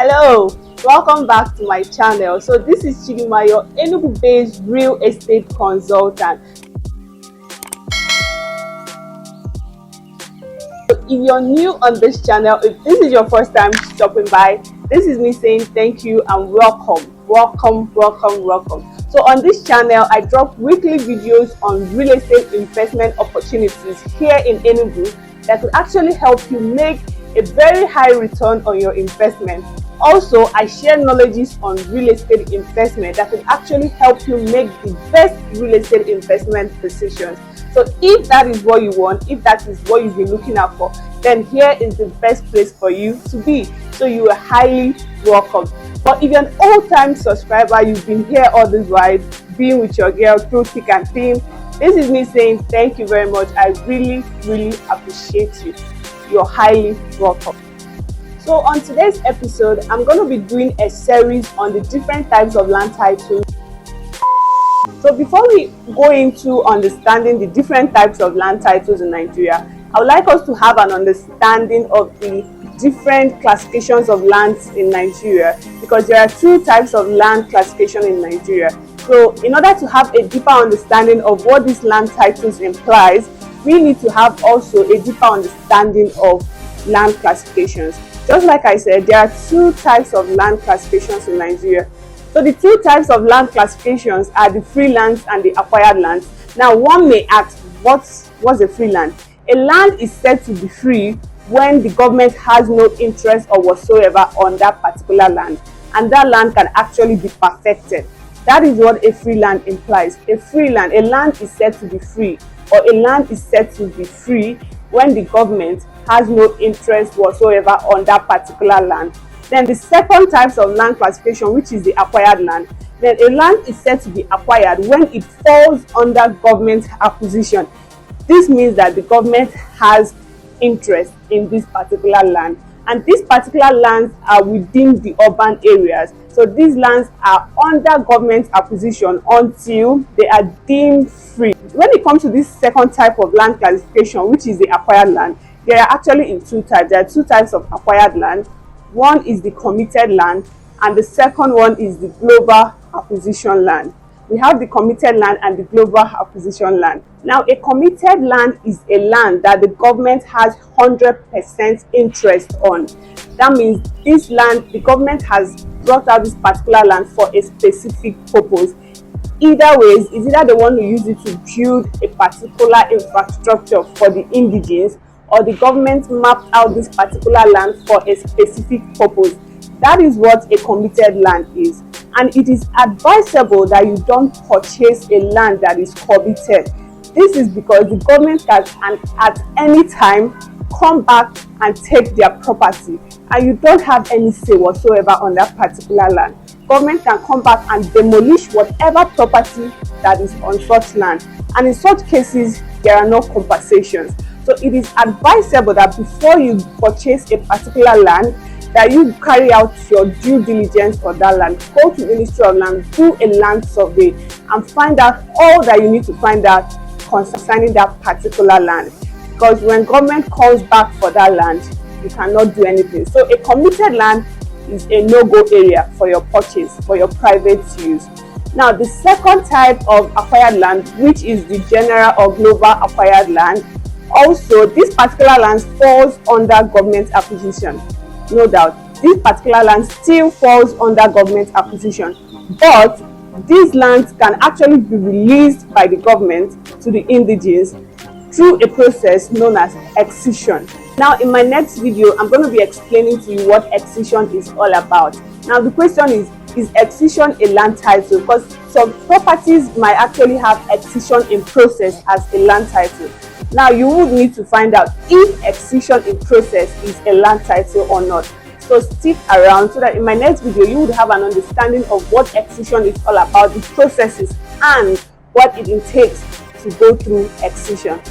Hello, welcome back to my channel. So this is Chidima, your Enugu-based real estate consultant. So if you're new on this channel, if this is your first time stopping by, this is me saying thank you and welcome. So on this channel, I drop weekly videos on real estate investment opportunities here in Enugu that will actually help you make a very high return on your investment. Also, I share knowledges on real estate investment that will actually help you make the best real estate investment decisions. So if that is what you want, if that is what you've been looking out for, then here is the best place for you to be. So you are highly welcome. But if you're an old-time subscriber, you've been here all this while, being with your girl through thick and thin, this is me saying thank you very much. I really appreciate you. You're highly welcome. So on today's episode, I'm going to be doing a series on the different types of land titles. So before we go into understanding the different types of land titles in Nigeria, I would like us to have an understanding of the different classifications of lands in Nigeria, because there are two types of land classification in Nigeria. So in order to have a deeper understanding of what these land titles implies, we need to have also a deeper understanding of land classifications. Just like I said, there are two types of land classifications in Nigeria. So the two types of land classifications are the free lands and the acquired lands. Now one may ask, what's a free land? A land is said to be free when the government has no interest or whatsoever on that particular land, and that land can actually be perfected. That is what a free land implies. A free land, a land is said to be free, or a land is said to be free when the government has no interest whatsoever on that particular land. Then the second types of land classification, which is the acquired land. Then a land is said to be acquired when it falls under government acquisition. This means that the government has interest in this particular land, and these particular lands are within the urban areas. So these lands are under government acquisition until they are deemed free. When it comes to this second type of land classification, which is the acquired land, there are actually in two types. There are two types of acquired land. One is the committed land, and the second one is the global acquisition land. We have the committed land and the global acquisition land. Now, a committed land is a land that the government has 100% interest on. That means this land, the government has brought out this particular land for a specific purpose. Either ways, is either they want to use it to build a particular infrastructure for the indigenes, or the government mapped out this particular land for a specific purpose. That is what a committed land is. And it is advisable that you don't purchase a land that is committed. This is because the government can at any time come back and take their property, and you don't have any say whatsoever on that particular land. Government can come back and demolish whatever property that is on such land, and in such cases there are no compensations. So it is advisable that before you purchase a particular land, that you carry out your due diligence for that land. Go to Ministry of Land, do a land survey, and find out all that you need to find out concerning that particular land. Because when government comes back for that land, you cannot do anything. So a committed land is a no-go area for your purchase, for your private use. Now, the second type of acquired land, which is the general or global acquired land, also this particular land falls under government acquisition. No doubt, this particular land still falls under government acquisition, but these lands can actually be released by the government to the indigenes through a process known as excision. Now, in my next video, I'm going to be explaining to you what excision is all about. Now, the question is excision a land title? Because some properties might actually have excision in process as a land title. Now, you would need to find out if excision in process is a land title or not. So stick around so that in my next video, you would have an understanding of what excision is all about, the processes, and what it takes to go through excision.